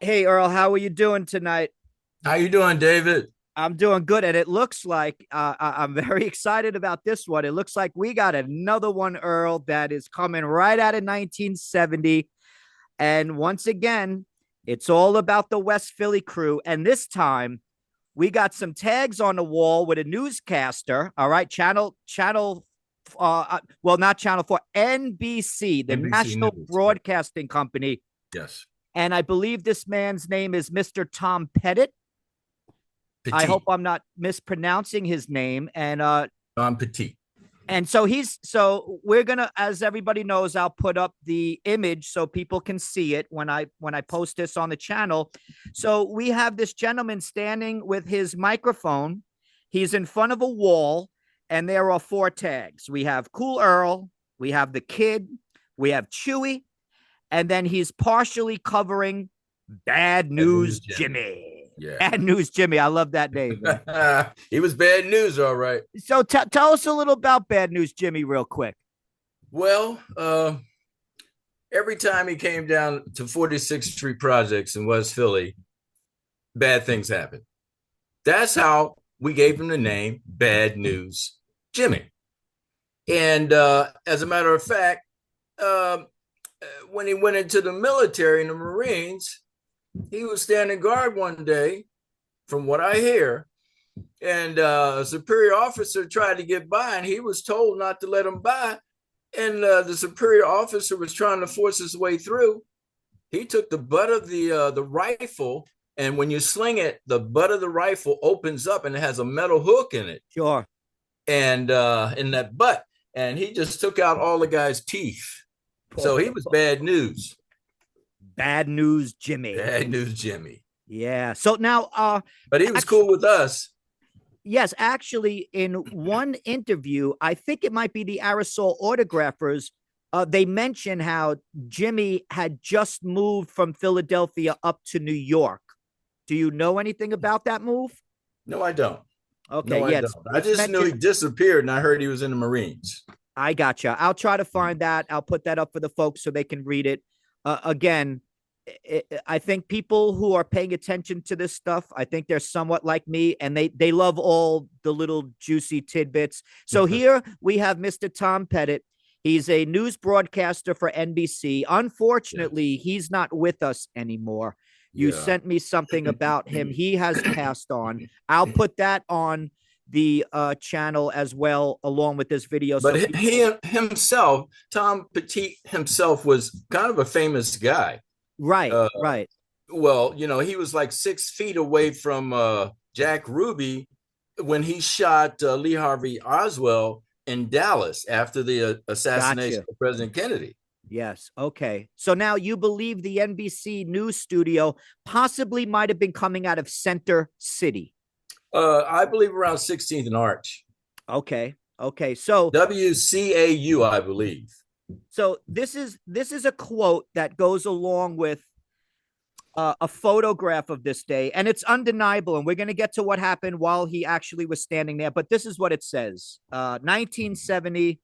Hey Earl, how are you doing tonight? How you doing, David? I'm doing good, and it looks like I'm very excited about this one. It looks like we got another one, Earl, that is coming right out of 1970. And once again, it's all about the West Philly crew. And this time, we got some tags on the wall with a newscaster. All right, well, not Channel 4, NBC, the NBC National News. Right. Broadcasting Company. Yes. And I believe this man's name is Mr. Tom Pettit. I hope Petit. I'm not mispronouncing his name. I'm Petit. And so we're gonna, as everybody knows, I'll put up the image so people can see it when I post this on the channel. So we have this gentleman standing with his microphone. He's in front of a wall, and there are four tags. We have Cool Earl, we have the kid, we have Chewy, and then he's partially covering Bad Bad news, News Jimmy. Jimmy. Yeah. Bad News Jimmy. I love that name, man. He was bad news, all right. So tell us a little about Bad News Jimmy, real quick. Well, every time he came down to 46th Street Projects in West Philly, bad things happened. That's how we gave him the name Bad News Jimmy. And as a matter of fact, uh, when he went into the military and the Marines, he was standing guard one day, from what I hear, and a superior officer tried to get by, and he was told not to let him by. And the superior officer was trying to force his way through. He took the butt of the rifle, and when you sling it, the butt of the rifle opens up, and it has a metal hook in it, Sure. and in that butt, and he just took out all the guy's teeth. So he was bad news. Bad News Jimmy. Bad news, Jimmy. Yeah. So now, But he was actually, cool with us. yes, actually, in one interview, I think it might be the Aerosol autographers. They mention how Jimmy had just moved from Philadelphia up to New York. Do you know anything about that move? No, I don't. Okay, No, I yeah, don't. I it's just knew he mentioned. disappeared, and I heard he was in the Marines. I gotcha. I'll try to find that. I'll put that up for the folks so they can read it. Again, I think people who are paying attention to this stuff, I think they're somewhat like me, and they love all the little juicy tidbits. So here we have Mr. Tom Pettit. He's a news broadcaster for NBC. Unfortunately, Yes. he's not with us anymore. You Yeah. sent me something about him. He has passed on. I'll put that on the channel as well, along with this video. So But people, he himself, Tom Petit himself, was kind of a famous guy. right, Uh, right. well, he was like 6 feet away from Jack Ruby when he shot Lee Harvey Oswald in Dallas after the assassination Gotcha. of President Kennedy. Yes. Okay. So now you believe the NBC news studio possibly might have been coming out of Center City. I believe around 16th and Arch. Okay. Okay. WCAU, I believe. So this is a quote that goes along with a photograph of this day, and it's undeniable. And we're going to get to what happened while he actually was standing there. But this is what it says: 1970.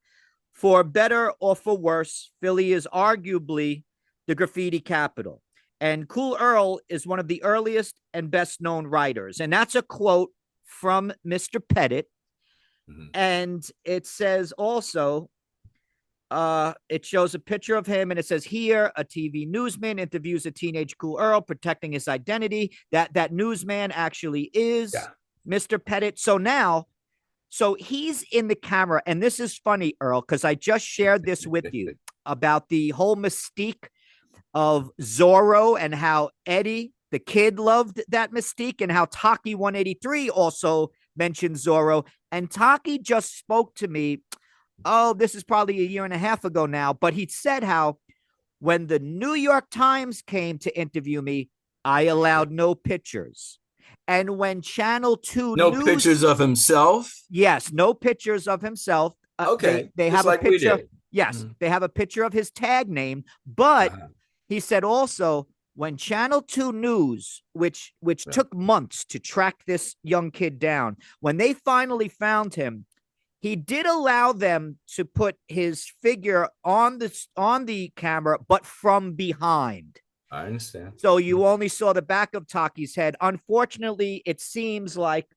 For better or for worse, Philly is arguably the graffiti capital. And Cool Earl is one of the earliest and best known writers. And that's a quote from Mr. Pettit. Mhm. And it says also, it shows a picture of him and it says here a TV newsman interviews a teenage Cool Earl protecting his identity. That newsman actually is Yeah. Mr. Pettit. So he's in the camera, and this is funny, Earl, because I just shared this with you about the whole mystique of Zorro and how Eddie, the kid, loved that mystique, and how Taki 183 also mentioned Zorro. And Taki just spoke to me. Oh, this is probably a year and a half ago now, but he said how when the New York Times came to interview me, I allowed no pictures. And when Channel 2 No News, pictures of himself. yes, no pictures of himself. Okay, They just have a like we picture. did. Yes, Mhm. they have a picture of his tag name. But Uh-huh. he said also when Channel 2 News, which Yeah. took months to track this young kid down, when they finally found him, he did allow them to put his figure on the camera, but from behind. I understand. So you only saw the back of Taki's head. Unfortunately, it seems like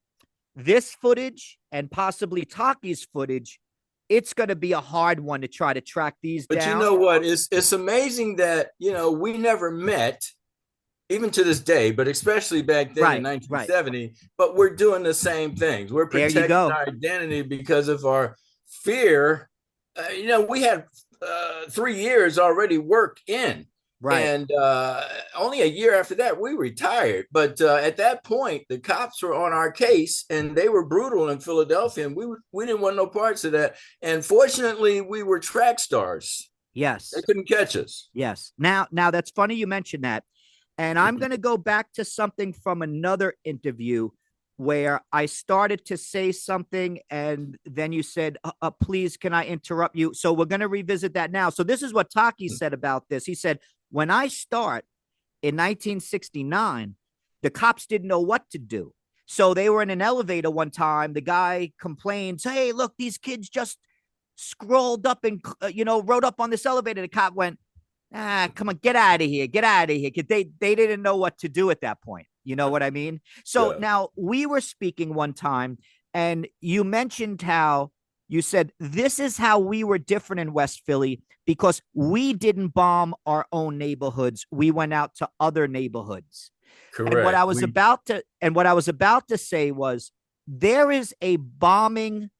this footage and possibly Taki's footage, it's going to be a hard one to try to track these But you down. know what? It's amazing that, we never met, even to this day, but especially back then in Right, right. 1970. But we're doing the same things. We're There you protecting go. our identity because of our fear. We had 3 years already work in. Right. And only a year after that, we retired. But at that point, the cops were on our case, and they were brutal in Philadelphia, and we didn't want no parts of that. And fortunately, we were track stars. They Yes. couldn't catch us. Yes. Now that's funny you mentioned that. And I'm going to go back to something from another interview where I started to say something and then you said, please, can I interrupt you? So we're going to revisit that now. So this is what Taki said about this. He said, when I start in 1969, the cops didn't know what to do. So they were in an elevator one time. The guy complains, hey, look, these kids just scrolled up and, rode up on this elevator. The cop went, come on, get out of here. Get out of here. They didn't know what to do at that point. You know what I mean? So now we were speaking one time and you mentioned how you said, this is how we were different in West Philly because we didn't bomb our own neighborhoods. We went out to other neighborhoods. Correct. And what I was about to say was there is a bombing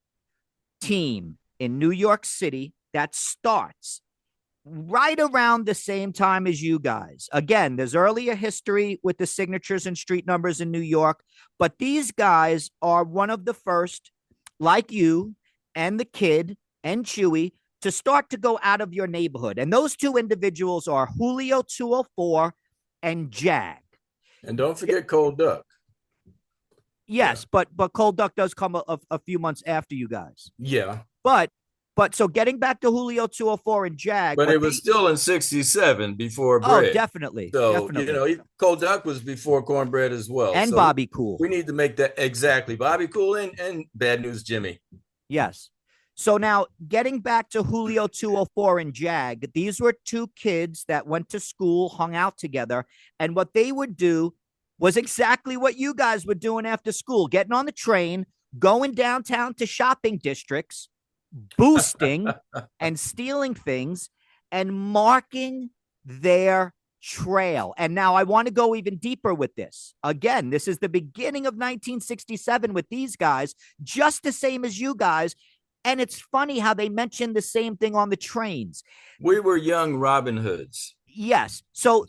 team in New York City that starts right around the same time as you guys. Again, there's earlier history with the signatures and street numbers in New York, but these guys are one of the first, like you and the kid and Chewy, to start to go out of your neighborhood. And those two individuals are Julio 204 and Jag. And don't forget Cold Duck. Yes, yeah. but Cold Duck does come a few months after you guys. Yeah. But so getting back to Julio 204 and Jag. But it was still in 67 before bread. Oh, definitely. So, definitely. Cold Duck was before cornbread as well. And so Bobby Cool. We need to make that exactly. Bobby Cool and Bad News Jimmy. Yes. So now getting back to Julio 204 and Jag, these were two kids that went to school, hung out together. And what they would do was exactly what you guys were doing after school, getting on the train, going downtown to shopping districts, boosting and stealing things and marking their trail. And now I want to go even deeper with this. Again, this is the beginning of 1967 with these guys, just the same as you guys. And it's funny how they mentioned the same thing on the trains. We were young Robin Hoods. Yes. So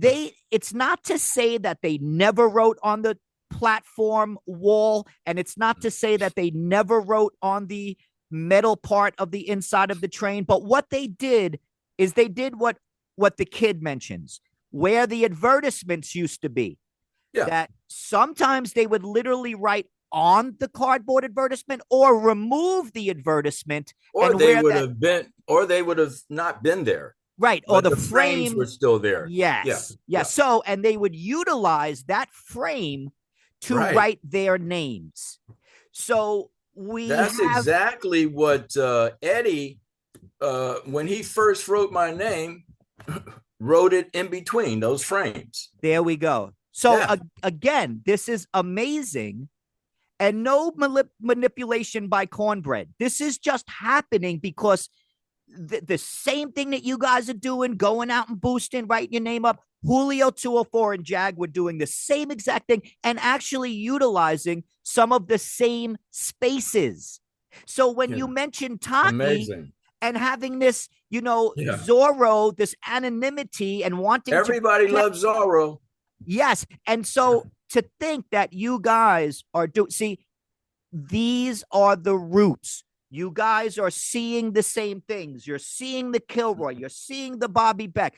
it's not to say that they never wrote on the platform wall, and it's not to say that they never wrote on the metal part of the inside of the train. But what they did is they did what the kid mentions, where the advertisements used to be. Yeah. That sometimes they would literally write on the cardboard advertisement or remove the advertisement. Or they would have not been there. Right. Or the frames were still there. Yes. Yeah. So, and they would utilize that frame to write their names. So that's exactly what Eddie, when he first wrote my name, wrote it in between those frames. There we go. So again, this is amazing. And no manipulation by Cornbread. This is just happening because the same thing that you guys are doing, going out and boosting, writing your name up, Julio 204 and Jag were doing the same exact thing and actually utilizing some of the same spaces. So when you mentioned Taki and having this, Zorro, this anonymity and wanting everybody loves Zorro. Yes. And so to think that you guys are these are the roots. You guys are seeing the same things. You're seeing the Kilroy. You're seeing the Bobby Beck.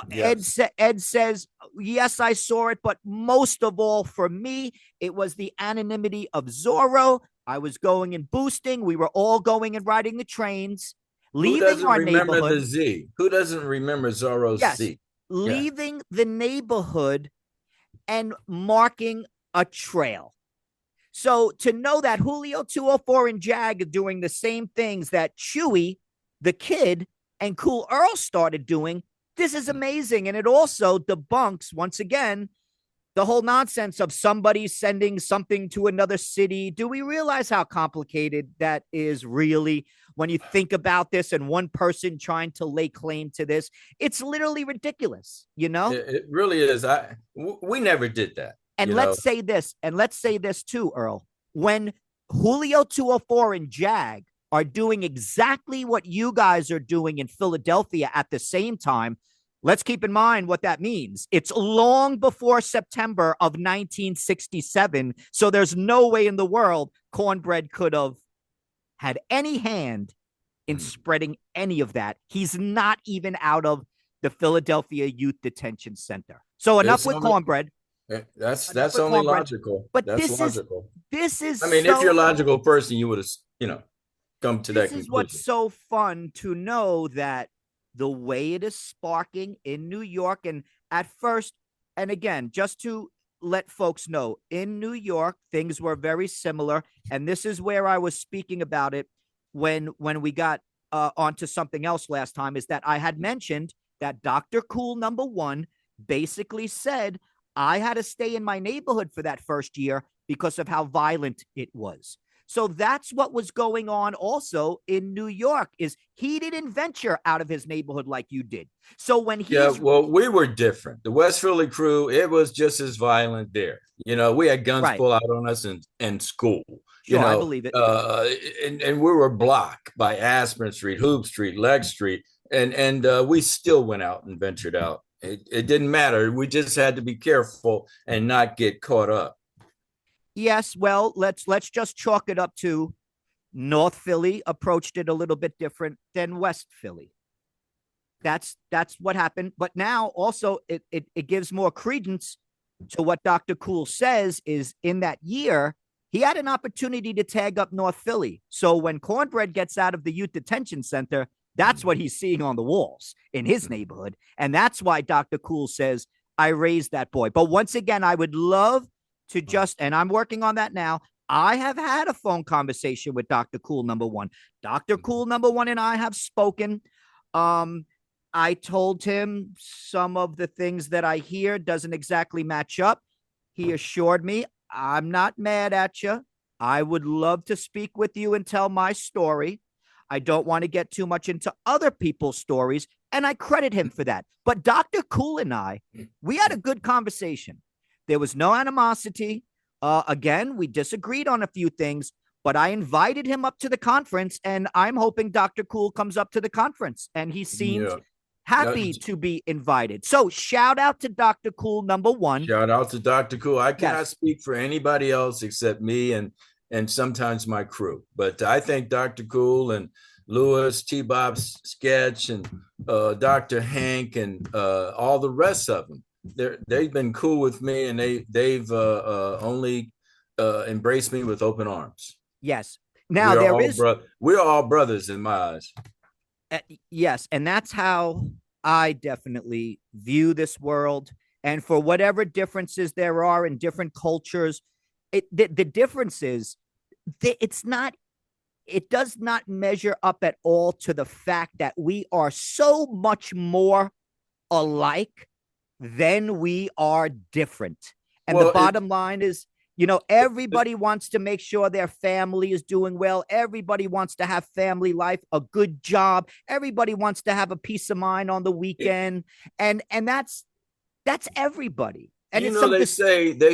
Yes. Ed says, yes, I saw it. But most of all, for me, it was the anonymity of Zorro. I was going and boosting. We were all going and riding the trains, leaving our neighborhood. The Z? Who doesn't remember Zorro's Z? Leaving the neighborhood and marking a trail. So to know that Julio 204 and Jag are doing the same things that Chewy, the kid, and Cool Earl started doing, This is amazing. And it also debunks, once again, the whole nonsense of somebody sending something to another city. Do we realize how complicated that is really when you think about this and one person trying to lay claim to this? It's literally ridiculous, you know? It really is. We never did that. And You know, let's say this too, Earl. When Julio 204 and Jag are doing exactly what you guys are doing in Philadelphia at the same time, let's keep in mind what that means. It's long before September of 1967. So there's no way in the world Cornbread could have had any hand in spreading any of that. He's not even out of the Philadelphia Youth Detention Center. So enough with Cornbread. That's only logical. But that's logical. This is I mean, if you're a logical person, you would have, come to that conclusion. This is what's so fun to know, that the way it is sparking in New York, and at first, and again, just to let folks know, in New York, things were very similar. And this is where I was speaking about it when we got onto something else last time, is that I had mentioned that Dr. Cool #1 basically said I had to stay in my neighborhood for that first year because of how violent it was. So that's what was going on also in New York, is he didn't venture out of his neighborhood like you did. So when he we were different. The West Philly crew, it was just as violent there. We had guns pull out on us in school. Sure, I believe it. And we were blocked by Aspirin Street, Hoop Street, Leg Street, and we still went out and ventured out. It didn't matter. We just had to be careful and not get caught up. Yes, well, let's just chalk it up to North Philly approached it a little bit different than West Philly. That's what happened. But now also it gives more credence to what Dr. Cool says, is in that year, he had an opportunity to tag up North Philly. So when Cornbread gets out of the youth detention center, that's what he's seeing on the walls in his neighborhood. And that's why Dr. Cool says, I raised that boy. But once again, I would love to just, and I'm working on that now, I have had a phone conversation with Dr. Cool #1. Dr. Cool #1 and I have spoken. I told him some of the things that I hear doesn't exactly match up. He assured me, I'm not mad at you. I would love to speak with you and tell my story. I don't want to get too much into other people's stories, and I credit him for that. But Dr. Cool and I, we had a good conversation. There was no animosity. Again, we disagreed on a few things, but I invited him up to the conference, and I'm hoping Dr. Cool comes up to the conference, and he seemed happy to be invited. So shout out to Dr. Cool #1. Shout out to Dr. Cool. I cannot speak for anybody else except me and sometimes my crew. But I think Dr. Cool and Lewis, T-Bob's Sketch, and Dr. Hank, and all the rest of them, they've been cool with me, and they've only embraced me with open arms. Yes. Now we're all brothers in my eyes. Yes, and that's how I definitely view this world. And for whatever differences there are in different cultures, the difference is it does not measure up at all to the fact that we are so much more alike than we are different. And the bottom line is, everybody wants to make sure their family is doing well. Everybody wants to have family life, a good job. Everybody wants to have a peace of mind on the weekend. And that's everybody. And they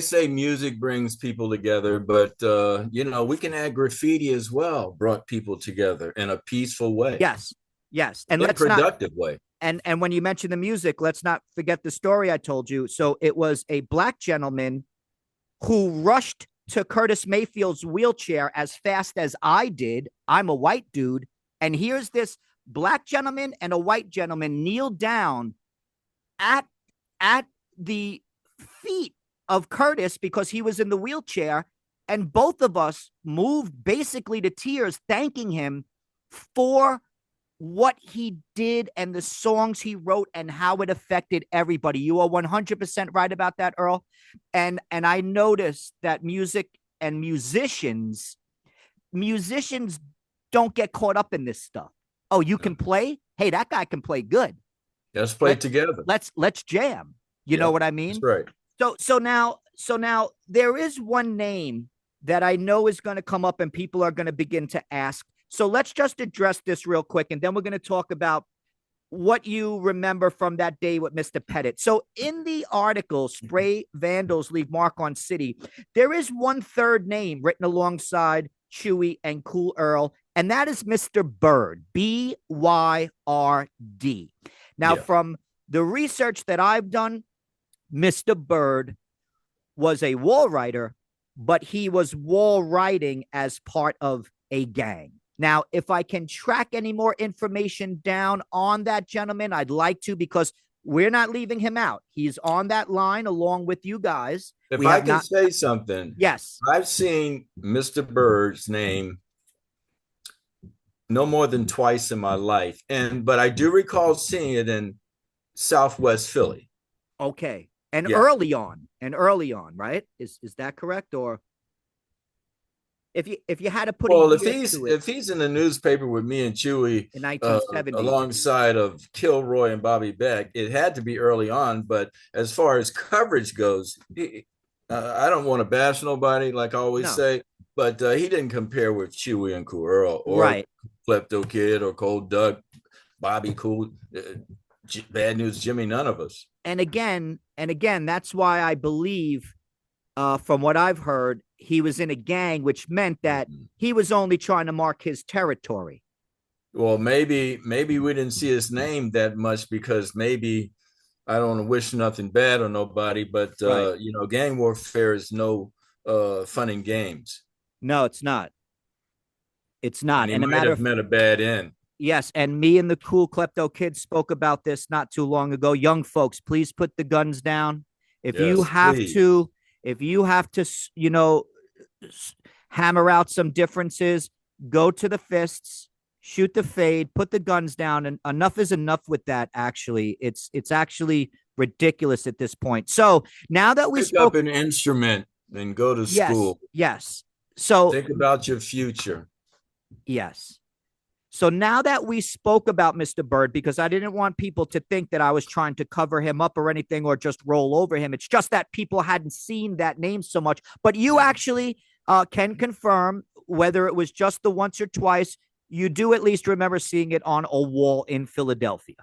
say music brings people together, but we can add graffiti as well, brought people together in a peaceful way. Yes. And in a productive way. And when you mention the music, let's not forget the story I told you. So it was a black gentleman who rushed to Curtis Mayfield's wheelchair as fast as I did. I'm a white dude. And here's this black gentleman and a white gentleman kneel down at the feet of Curtis because he was in the wheelchair. And both of us moved basically to tears, thanking him for what he did and the songs he wrote and how it affected everybody. You are 100% right about that, Earl. And I noticed that music and musicians don't get caught up in this stuff. Oh, you can play? Hey, that guy can play good. Let's play Let together. let's jam. You know Yep, what I that's mean? right. So now there is one name that I know is going to come up and people are going to begin to ask. So let's just address this real quick, and then we're going to talk about what you remember from that day with Mr. Pettit. So in the article, Spray Vandals Leave Mark on City, there is one third name written alongside Chewy and Cool Earl, and that is Mr. Byrd, Byrd. Now, Yeah. from the research that I've done, Mr. Byrd was a wall writer, but he was wall writing as part of a gang. Now, if I can track any more information down on that gentleman, I'd like to, because we're not leaving him out. He's on that line along with you guys. If We I have can not. say something, Yes. I've seen Mr. Byrd's name no more than twice in my life, but I do recall seeing it in Southwest Philly. Okay. And Yeah. early on, right? Is that correct? Or if you had to put Well, a if year he's to it if he's in the newspaper with me and Chewy in 1970. alongside of Kilroy and Bobby Beck, it had to be early on. But as far as coverage goes, I don't want to bash nobody, like I always No. say, but he didn't compare with Chewy and Cool Earl or Right. Klepto Kid or Cold Duck, Bobby Cool, Bad News Jimmy, none of us. And again, that's why I believe, from what I've heard, he was in a gang, which meant that he was only trying to mark his territory. Well, maybe we didn't see his name that much because maybe I don't want to wish nothing bad on nobody, but Right. gang warfare is no fun and games. No, it's not. It's And not. he And a might matter have of met a bad end. yes, and me and the Cool Klepto Kids spoke about this not too long ago. Young folks, please put the guns down. If you Yes, have please. to, hammer out some differences, go to the fists, shoot the fade, put the guns down, and enough is enough with that. Actually, it's actually ridiculous at this point. So now that we Pick spoke, up an instrument and go to yes, school. yes. So Think about your future. yes. So now that we spoke about Mr. Byrd, because I didn't want people to think that I was trying to cover him up or anything or just roll over him. It's just that people hadn't seen that name so much. But you actually can confirm whether it was just the once or twice. You do at least remember seeing it on a wall in Philadelphia.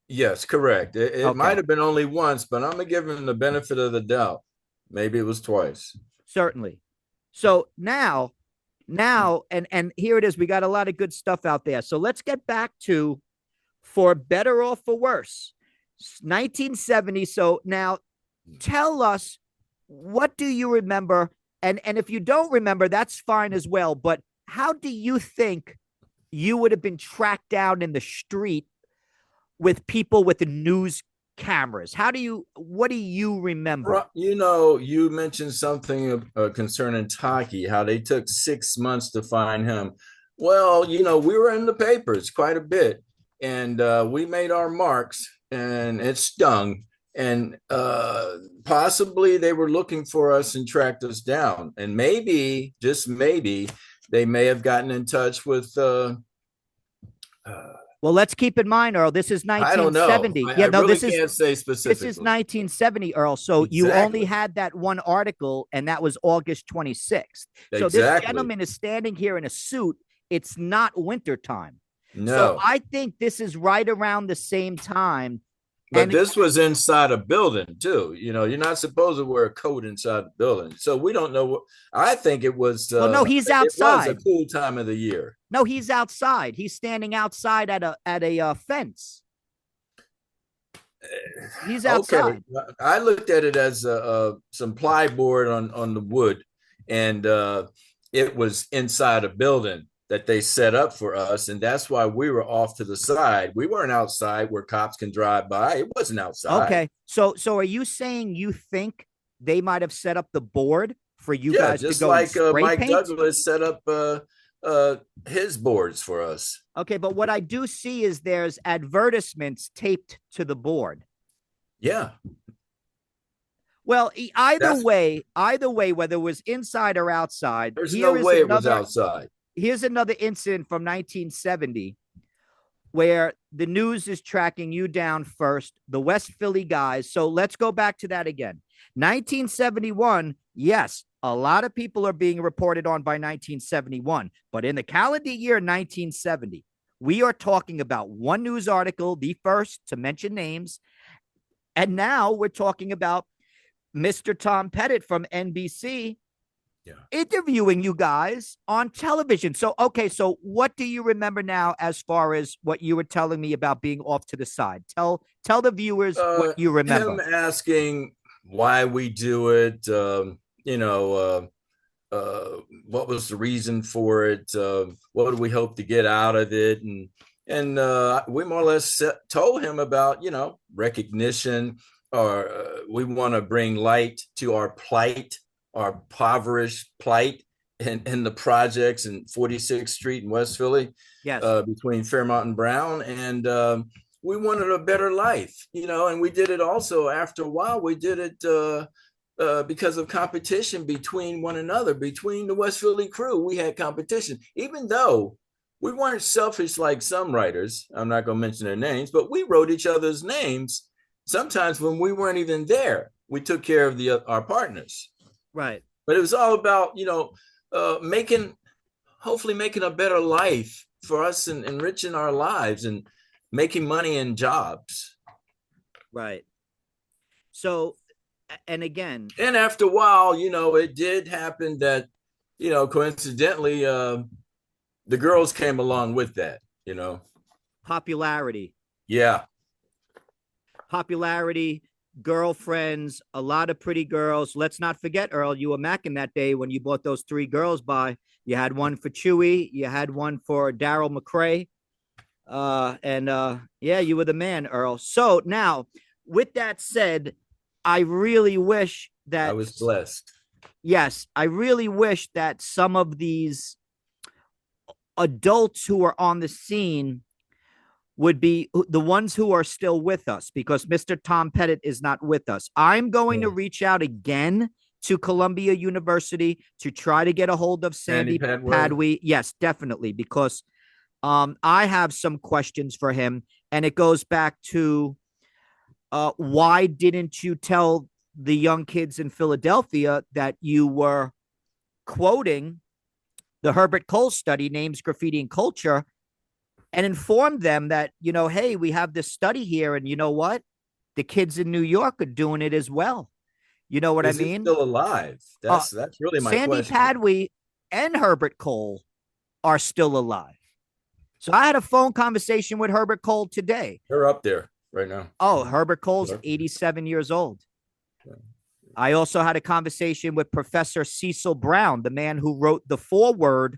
Yes, correct. It Okay. might have been only once, but I'm gonna give him the benefit of the doubt. Maybe it was twice. Certainly. So now, and here it is. We got a lot of good stuff out there. So let's get back to For Better or For Worse, 1970. So now tell us, what do you remember? And if you don't remember, that's fine as well. But how do you think you would have been tracked down in the street with people with the news cameras? What do you remember? You mentioned something concerning Taki, how they took 6 months to find him. Well, we were in the papers quite a bit, and we made our marks, and it stung. And possibly they were looking for us and tracked us down. And maybe, just maybe, they may have gotten in touch with well, let's keep in mind, Earl, this is I don't know. 1970. I No, really can't say specifically. This is 1970, Earl. So you only had that one article, and that was August 26th. So this gentleman is standing here in a suit. It's not wintertime. No. So I think this is right around the same time. But this was inside a building too. You're not supposed to wear a coat inside the building. So we don't know what. I think it was. Well, no, he's outside. It was a cool time of the year. No, he's outside. He's standing outside at a fence. He's outside. Okay. I looked at it as some plyboard on the wood, and it was inside a building that they set up for us, and that's why we were off to the side. We weren't outside where cops can drive by. It wasn't outside. Okay, so are you saying you think they might have set up the board for you guys to go just like Mike paint? Douglas set up his boards for us. Okay, but what I do see is there's advertisements taped to the board. Yeah. Well, either way, whether it was inside or outside, there's no way it was outside. Here's another incident from 1970 where the news is tracking you down first, the West Philly guys. So let's go back to that again. 1971, yes, a lot of people are being reported on by 1971, but in the calendar year 1970, we are talking about one news article, the first to mention names. And now we're talking about Mr. Tom Pettit from NBC interviewing you guys on television. So, okay, so what do you remember now as far as what you were telling me about being off to the side? Tell the viewers what you remember. Him asking why we do it, what was the reason for it, what do we hope to get out of it, and we more or less told him about recognition, or we want to bring light to our plight, our impoverished plight in the projects in 46th Street in West Philly, yes, between Fairmont and Brown, and we wanted a better life, and we did it also. After a while, we did it because of competition between one another, between the West Philly crew. We had competition, even though we weren't selfish like some writers. I'm not going to mention their names, but we wrote each other's names. Sometimes when we weren't even there, we took care of our partners. Right. But it was all about, hopefully making a better life for us and enriching our lives and making money and jobs. Right. So, and again, and after a while, it did happen that, coincidentally, the girls came along with that, popularity. Yeah. Popularity, girlfriends, a lot of pretty girls. Let's not forget, Earl, you were macking that day when you brought those 3 girls by. You had one for Chewy, you had one for Daryl McCray. Yeah, you were the man, Earl. So now, with that said, I really wish that I was blessed. Yes, I really wish that some of these adults who are on the scene would be the ones who are still with us, because Mr. Tom Pettit is not with us. I'm going to reach out again to Columbia University to try to get a hold of Sandy Padway. Yes, definitely, because I have some questions for him, and it goes back to why didn't you tell the young kids in Philadelphia that you were quoting the Herbert Cole study, Names, Graffiti, and Culture, and informed them that, hey, we have this study here, and you know what? The kids in New York are doing it as well. You know what I mean? Still alive? That's really my Sandy question. Padway and Herbert Cole are still alive. So I had a phone conversation with Herbert Cole today. They're up there right now. Oh, Herbert Cole's 87 years old. I also had a conversation with Professor Cecil Brown, the man who wrote the foreword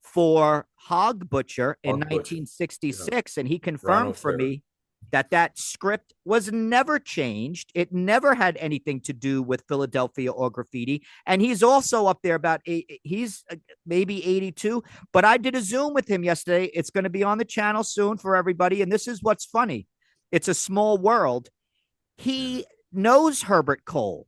for Hog Butcher in 1966, and he confirmed for me that script was never changed. It never had anything to do with Philadelphia or graffiti. And he's also up there he's maybe 82, but I did a Zoom with him yesterday. It's going to be on the channel soon for everybody. And this is what's funny. It's a small world. He knows Herbert Cole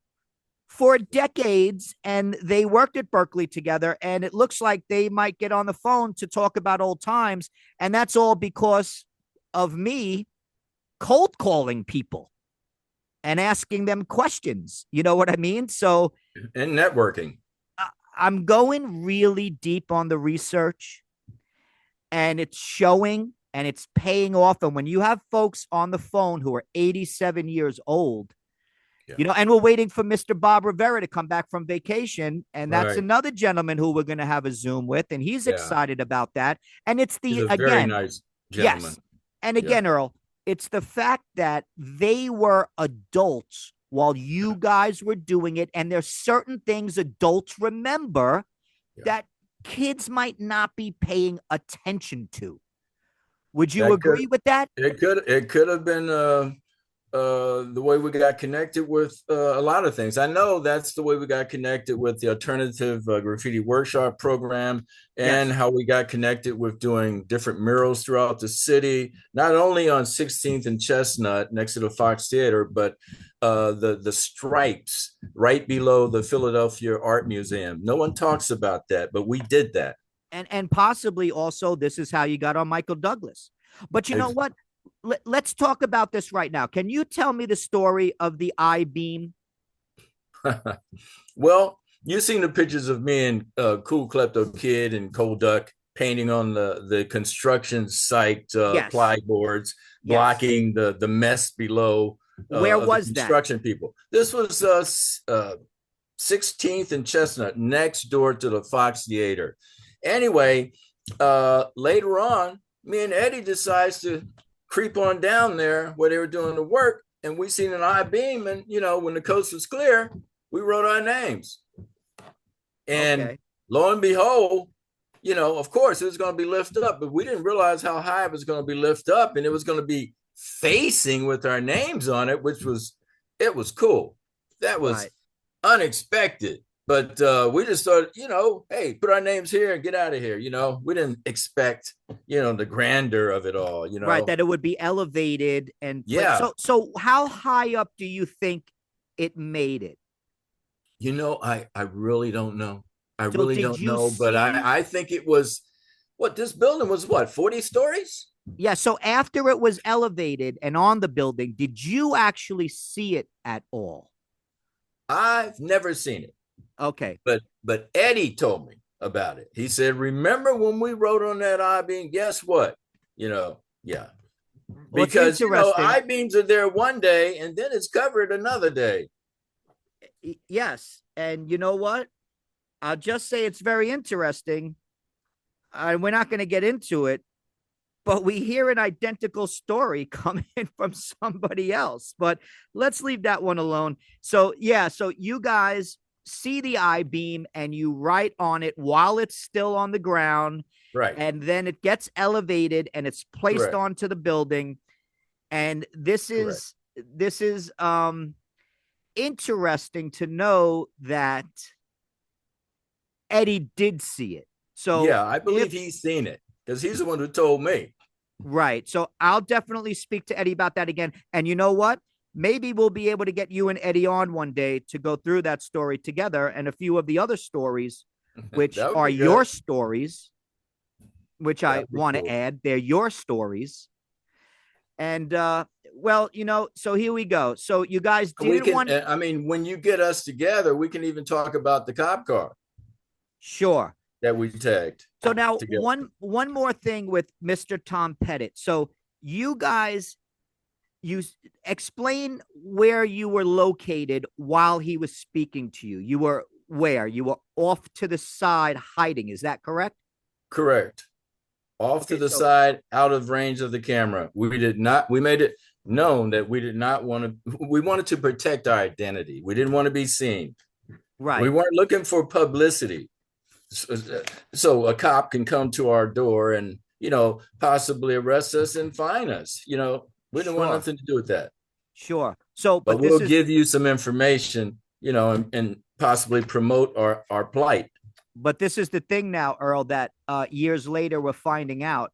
for decades, and they worked at Berkeley together, and it looks like they might get on the phone to talk about old times, and that's all because of me cold calling people and asking them questions. You know what I mean? So, and networking. I'm going really deep on the research, and it's showing and it's paying off. And when you have folks on the phone who are 87 years old, and we're waiting for Mr. Bob Rivera to come back from vacation. And that's another gentleman who we're going to have a Zoom with. And he's excited about that. And it's he's a very nice gentleman. Yes. And again, Earl, it's the fact that they were adults while you guys were doing it. And there's certain things adults remember that kids might not be paying attention to. Would you agree with that? It could have been the way we got connected with a lot of things. I know that's the way we got connected with the alternative graffiti workshop program, and how we got connected with doing different murals throughout the city, not only on 16th and Chestnut next to the Fox Theater, but the stripes right below the Philadelphia Art Museum. No one talks about that, but we did that. And possibly also, this is how you got on Michael Douglas. But you know what? Let's talk about this right now. Can you tell me the story of the I-beam? Well, you've seen the pictures of me and Cool Klepto Kid and Cold Duck painting on the construction site Yes. ply boards, Yes. blocking the mess below Where of the was that? construction people. This was 16th and Chestnut, next door to the Fox Theater. Anyway, later on, me and Eddie decides to creep on down there where they were doing the work, and we seen an I-beam, and when the coast was clear, we wrote our names. And Okay. lo and behold, of course it was going to be lifted up, but we didn't realize how high it was going to be lifted up, and it was going to be facing with our names on it, it was cool. That was Right. unexpected. But we just thought, hey, put our names here and get out of here. We didn't expect, the grandeur of it all. Right. That it would be elevated and Yeah. So how high up do you think it made it? I really don't know. I So really did don't you know, but see? I think it was this building was 40 stories? Yeah. So after it was elevated and on the building, did you actually see it at all? I've never seen it, Okay. but Eddie told me about it. He said, "Remember when we wrote on that I-beam? Guess what? Yeah, Well, it's because interesting. I-beams are there one day and then it's covered another day." Yes. And you know what? I'll just say it's very interesting. And we're not going to get into it, but we hear an identical story coming from somebody else. But let's leave that one alone. So, yeah, so you guys see the I-beam and you write on it while it's still on the ground. Right. And then it gets elevated and it's placed Correct. onto the building. And this Correct. is interesting to know that Eddie did see it. So Yeah, I believe he's seen it because he's the one who told me. right. So I'll definitely speak to Eddie about that again. And you know what? Maybe we'll be able to get you and Eddie on one day to go through that story together and a few of the other stories, which That would are be your good. stories, which That I would be want to cool. add. They're your stories. And well, so here we go. So you guys We didn't can, want I mean, when you get us together, we can even talk about the cop car sure. that we tagged So now together. one more thing with Mr. Tom Pettit. So you guys you explain where you were located while he was speaking to you. You were where? You were off to the side hiding. Is that correct? Correct. Off to Okay, the so side, out of range of the camera. We made it known that we did not want to, we wanted to protect our identity. We didn't want to be seen. We right. weren't looking for publicity. So a cop can come to our door and, possibly arrest us and fine us. We didn't want Sure. nothing to do with that. Sure. So But but we'll this is give you some information, and possibly promote our plight. the thing now, Earl, that years later we're finding out.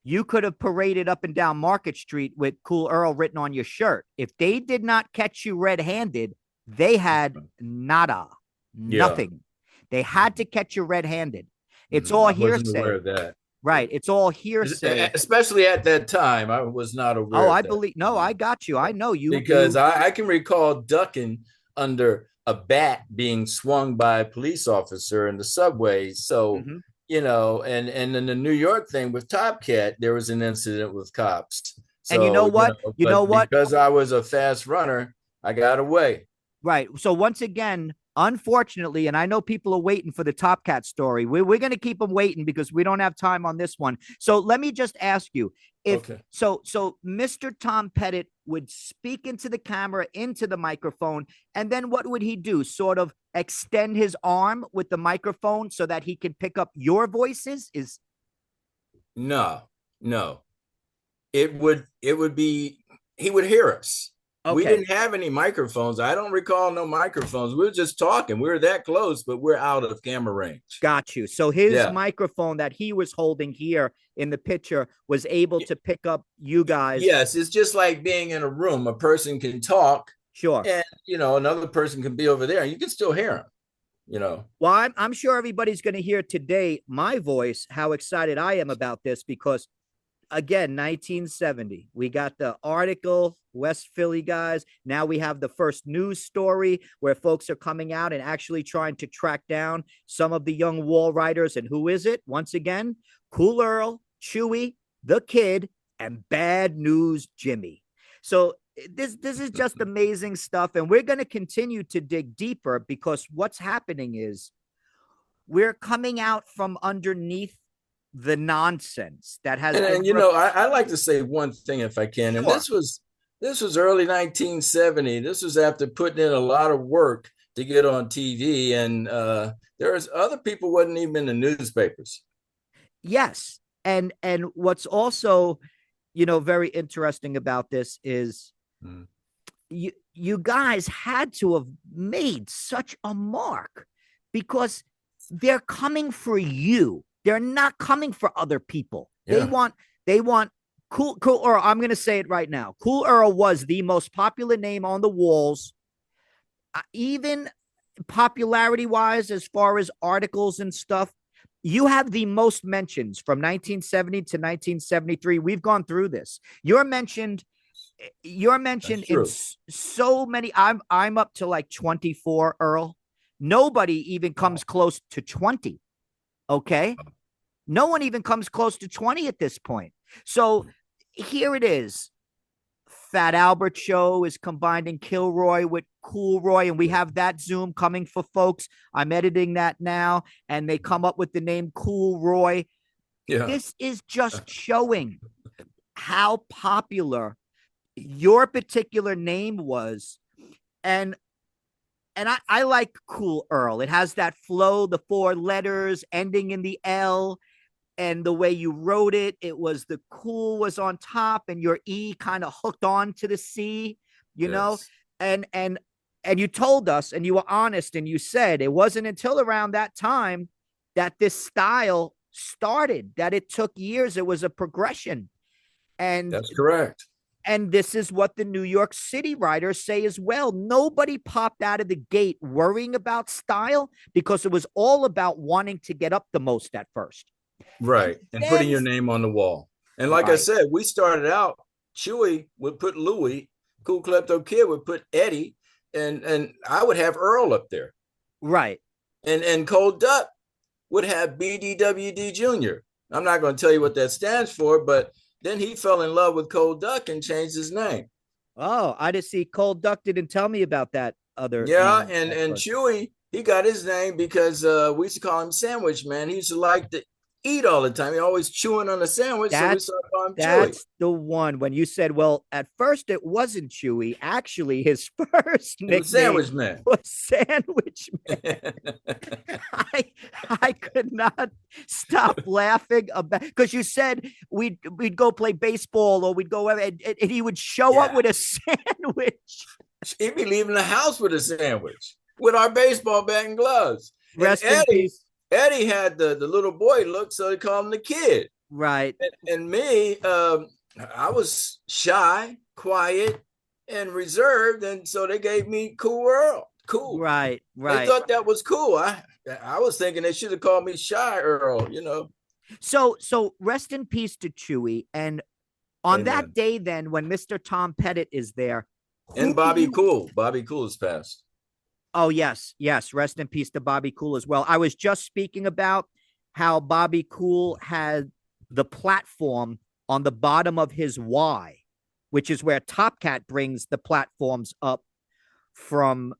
You could have paraded up and down Market Street with Cool Earl written on your shirt. If they did not catch you red-handed, they had nada, Yeah. nothing. They had to catch you red-handed. It's all I wasn't aware hearsay. of that. Right. It's all hearsay. Especially at that time, I was not aware Oh, of I that. believe. No, I got you. I know you. Because I can recall ducking under a bat being swung by a police officer in the subway. So, Mhm. and in the New York thing with Top Cat, there was an incident with cops. And you know So, what? You know but what? because I was a fast runner, I got away. Right. So once again, unfortunately, and I know people are waiting for the Top Cat story. We're going to keep them waiting because we don't have time on this one. So let me just ask you if Okay. so Mr. Tom Pettit would speak into the camera, into the microphone, and then what would he do? Sort of extend his arm with the microphone so that he can pick up your voices? Is No, no. It would be, he would hear us. We okay. didn't have any microphones. I don't recall no microphones. We were just talking. We were that close, but we're out of camera range. Got you. So his Yeah. microphone that he was holding here in the picture was able to pick up you guys. Yes, it's just like being in a room. A person can talk, Sure. and another person can be over there, and you can still hear them. Well, I'm sure everybody's going to hear today my voice, how excited I am about this, because again, 1970. We got the article, West Philly guys. Now we have the first news story where folks are coming out and actually trying to track down some of the young wall riders. And who is it? Once again, Cool Earl, Chewy, the Kid, and Bad News Jimmy. So this is just amazing stuff. And we're going to continue to dig deeper because what's happening is we're coming out from underneath the nonsense that has and you know, I like to say one thing if I can. And Sure. this was early 1970. This was after putting in a lot of work to get on TV. And there's other people wasn't even in the newspapers. Yes. And what's also, very interesting about this is you guys had to have made such a mark because they're coming for you. They're not coming for other people. Yeah. They want Cool Earl. I'm going to say it right now. Cool Earl was the most popular name on the walls, even popularity wise, as far as articles and stuff. You have the most mentions from 1970 to 1973. We've gone through this. You're mentioned in so many. I'm up to like 24, Earl. Nobody even comes close to 20. Okay. No one even comes close to 20 at this point. So here it is. Fat Albert Show is combining Kilroy with Cool Roy, and we have that Zoom coming for folks. I'm editing that now, and they come up with the name Cool Roy. Yeah. This is just showing how popular your particular name was. And I like Cool Earl. It has that flow, the 4 letters ending in the L, and the way you wrote it, it was the cool was on top, and your E kind of hooked on to the C, know. And you told us, and you were honest, and you said it wasn't until around that time that this style started, that it took years. It was a progression. And that's correct. And this is what the New York City writers say as well. Nobody popped out of the gate worrying about style because it was all about wanting to get up the most at first. Right. And putting your name on the wall. And like I said, we started out, Chewy would put Louie, Cool Klepto Kid would put Eddie, and I would have Earl up there. Right. And Cold Duck would have BDWD Jr. I'm not going to tell you what that stands for, but then he fell in love with Cold Duck and changed his name. Oh, I just see Cold Duck didn't tell me about that other. Yeah, and Chewy, he got his name because we used to call him Sandwich Man. He used to like to eat all the time. He always chewing on a sandwich. That's, so we started calling him that's Chewy. The one when you said, well, at first it wasn't Chewy. Actually, his first nickname Sandwich Man was Sandwich Man. I could not stop laughing about because you said we'd go play baseball or we'd go and he would show up with a sandwich. He'd be leaving the house with a sandwich with our baseball bat and gloves. Rest in peace. Eddie had the little boy look, so they called him the Kid. Right. And me, I was shy, quiet, and reserved, and so they gave me Cool Earl. Cool. Right. They thought that was cool. I was thinking they should have called me Shy Earl, So rest in peace to Chewy. And on that day, then, when Mr. Tom Pettit is there, and Bobby Cool. Bobby Cool is passed. Oh, yes. Rest in peace to Bobby Cool as well. I was just speaking about how Bobby Cool had the platform on the bottom of his Y, which is where Top Cat brings the platforms up from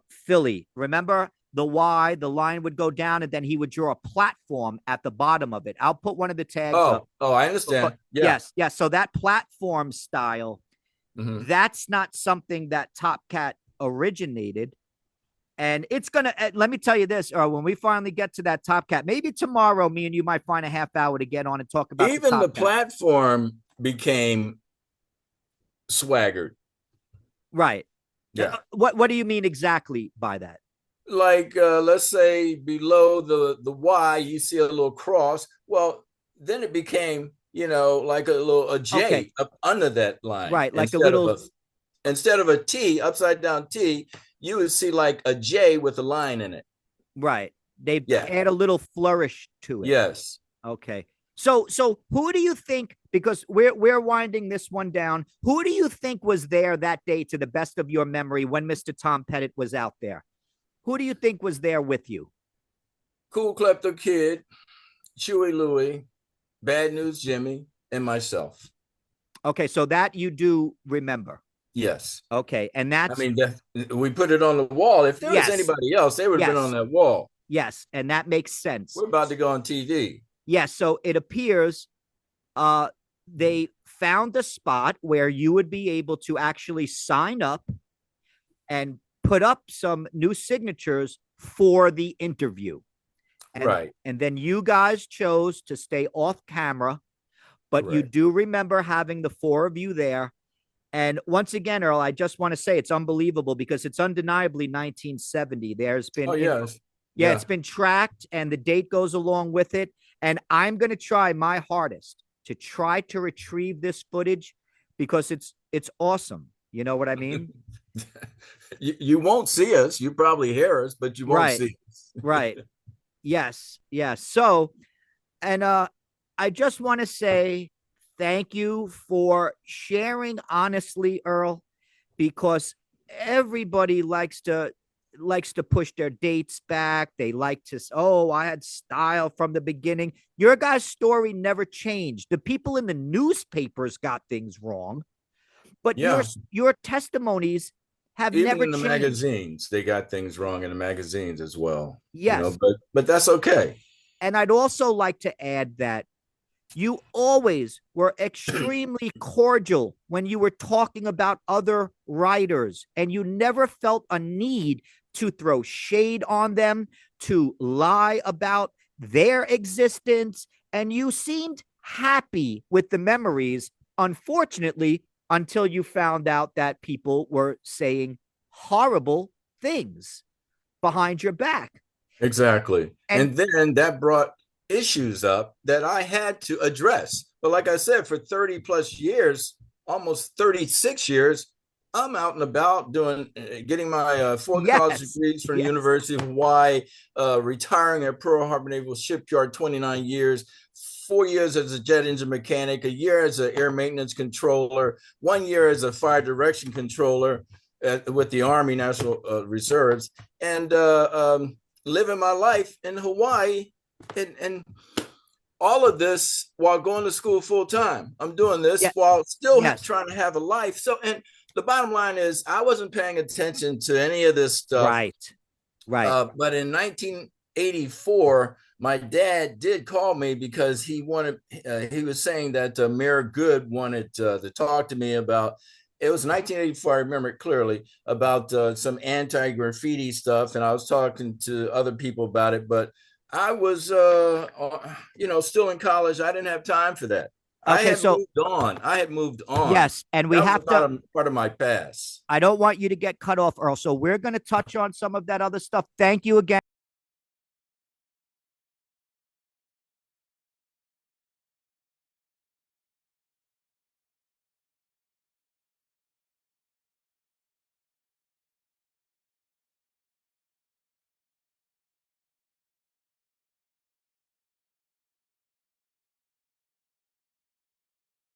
Philly. Remember the Y, the line would go down and then he would draw a platform at the bottom of it. I'll put one of the tags up. Oh, I understand. Yeah. Yes. So that platform style, that's not something that Top Cat originated. And it's going to, let me tell you this, or when we finally get to that Top Cat, maybe tomorrow, me and you might find a half hour to get on and talk about even the platform became swaggered. Right. Yeah. What do you mean exactly by that? Like, let's say below the Y, you see a little cross. Well, then it became, like a J up under that line. Right. Like instead of a T, upside down T, you would see like a J with a line in it. Right. They add a little flourish to it. Yes. Okay. So who do you think, because we're winding this one down, who do you think was there that day to the best of your memory when Mr. Tom Pettit was out there? Who do you think was there with you? Cool Klepto Kid, Chewy Louie, Bad News Jimmy, and myself. Okay, so that you do remember. Yes. Okay, and I that's mean, we put it on the wall. If there was yes, anybody else, they would have been yes, on that wall. yes, and that makes sense. We're about to go on TV. Yes, so it appears they found a spot where you would be able to actually sign up and put up some new signatures for the interview. And, Right. and then you guys chose to stay off camera, but you Correct. do remember having the four of you there. And once again, Earl, I just want to say it's unbelievable because it's undeniably 1970. There's been, Oh, yes. yeah, it's been tracked and the date goes along with it. And I'm going to try my hardest to try to retrieve this footage because it's awesome. You know what I mean? You won't see us. You probably hear us, but you won't Right. see us. Right. Yes. Yes. So, and I just want to say thank you for sharing honestly, Earl, because everybody likes to push their dates back. They like to, oh, I had style from the beginning. Your guy's story never changed. The people in the newspapers got things wrong, but Yeah. your testimonies have Even never in the changed. magazines, they got things wrong in the magazines as well. Yes. But that's okay. And I'd also like to add that you always were extremely cordial when you were talking about other writers, and you never felt a need to throw shade on them, to lie about their existence. And you seemed happy with the memories, unfortunately, until you found out that people were saying horrible things behind your back. Exactly. And then that brought issues up that I had to address. But like I said, for 30 plus years, almost 36 years, I'm out and about getting my 4 college degrees from the University of Hawaii, retiring at Pearl Harbor Naval Shipyard, 29 years, 4 years as a jet engine mechanic, a year as an air maintenance controller, 1 year as a fire direction controller with the Army National Reserves, and living my life in Hawaii. And all of this while going to school full time. I'm doing this while still trying to have a life. So, and the bottom line is I wasn't paying attention to any of this stuff. Right. But in 1984, my dad did call me because he was saying that Mayor Good wanted to talk to me about, it was 1984, I remember it clearly, about some anti-graffiti stuff. And I was talking to other people about it, but I was, still in college. I didn't have time for that. Okay, I had moved on. Yes, and we have to part of my past. I don't want you to get cut off, Earl. So we're going to touch on some of that other stuff. Thank you again.